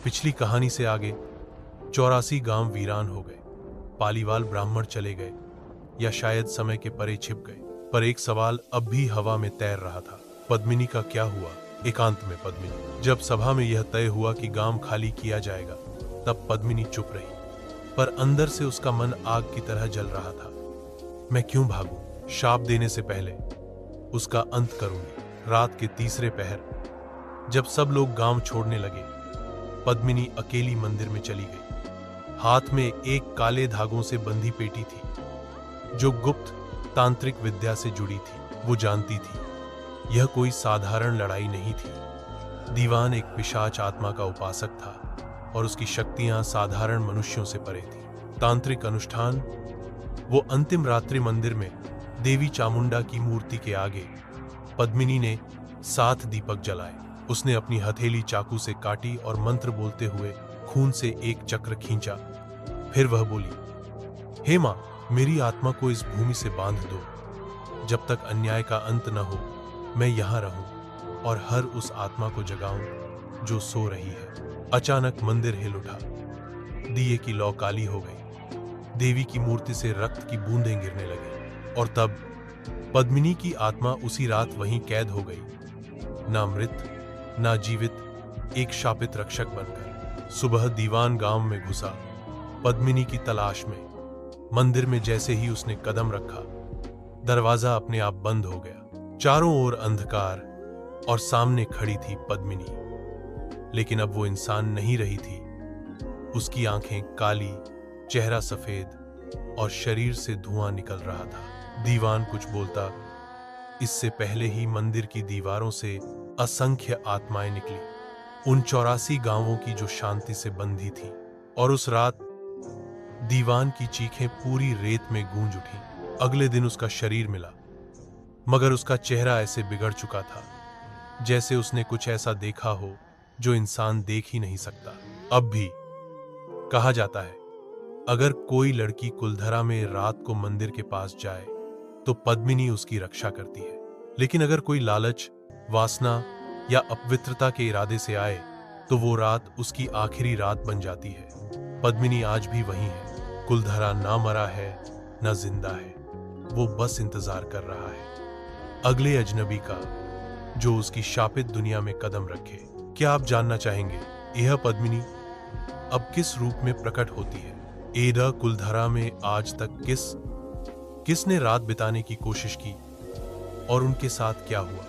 पिछली कहानी से आगे 84 गांव वीरान हो गए, पालीवाल ब्राह्मण चले गए या शायद समय के परे छिप गए। पर एक सवाल अब भी हवा में तैर रहा था, पद्मिनी का क्या हुआ? एकांत में पद्मिनी। जब सभा में यह तय हुआ कि गांव खाली किया जाएगा, तब पद्मिनी चुप रही, पर अंदर से उसका मन आग की तरह जल रहा था। मैं क्यों भागूं? शाप देने से पहले उसका अंत करूंगी। रात के तीसरे पहर जब सब लोग गांव छोड़ने लगे, पद्मिनी अकेली मंदिर में चली गई। हाथ में एक काले धागों से बंधी पेटी थी, जो गुप्त तांत्रिक विद्या से जुड़ी थी। वो जानती थी यह कोई साधारण लड़ाई नहीं थी। दीवान एक पिशाच आत्मा का उपासक था और उसकी शक्तियां साधारण मनुष्यों से परे थी। तांत्रिक अनुष्ठान। वो अंतिम रात्रि मंदिर में देवी चामुंडा की मूर्ति के आगे पद्मिनी ने 7 दीपक जलाए। उसने अपनी हथेली चाकू से काटी और मंत्र बोलते हुए खून से एक चक्र खींचा। फिर वह बोली, हे मां, मेरी आत्मा को इस भूमि से बांध दो। जब तक अन्याय का अंत न हो, मैं यहां रहूं और हर उस आत्मा को जगाऊं जो सो रही है। अचानक मंदिर हिल उठा, दिए की लौ काली हो गई, देवी की मूर्ति से रक्त की बूंदें गिरने लगी। और तब पद्मिनी की आत्मा उसी रात वहीं कैद हो गई, ना मृत ना जीवित, एक शापित रक्षक बनकर। सुबह दीवान गांव में घुसा, पद्मिनी की तलाश में। मंदिर में जैसे ही उसने कदम रखा, दरवाजा अपने आप बंद हो गया। चारों ओर अंधकार और सामने खड़ी थी पद्मिनी। लेकिन अब वो इंसान नहीं रही थी। उसकी आंखें काली, चेहरा सफेद और शरीर से धुआं निकल रहा था। दीवान कुछ बोलता, इससे पहले ही मंदिर की दीवारों से असंख्य आत्माएं निकली, उन 84 गांवों की जो शांति से बंधी थी। और उस रात दीवान की चीखें पूरी रेत में गूंज उठी। अगले दिन उसका शरीर मिला, मगर उसका चेहरा ऐसे बिगड़ चुका था जैसे उसने कुछ ऐसा देखा हो जो इंसान देख ही नहीं सकता। अब भी कहा जाता है, अगर कोई लड़की कुलधरा में रात को मंदिर के पास जाए तो पद्मिनी उसकी रक्षा करती है। लेकिन अगर कोई लालच, वासना या अपवित्रता के इरादे से आए तो वो रात उसकी आखिरी रात बन जाती है। पद्मिनी आज भी वही है। कुलधरा ना मरा है ना जिंदा है, वो बस इंतजार कर रहा है अगले अजनबी का, जो उसकी शापित दुनिया में कदम रखे। क्या आप जानना चाहेंगे यह पद्मिनी अब किस रूप में प्रकट होती है? एदा कुलधरा में आज तक किसने रात बिताने की कोशिश की और उनके साथ क्या हुआ?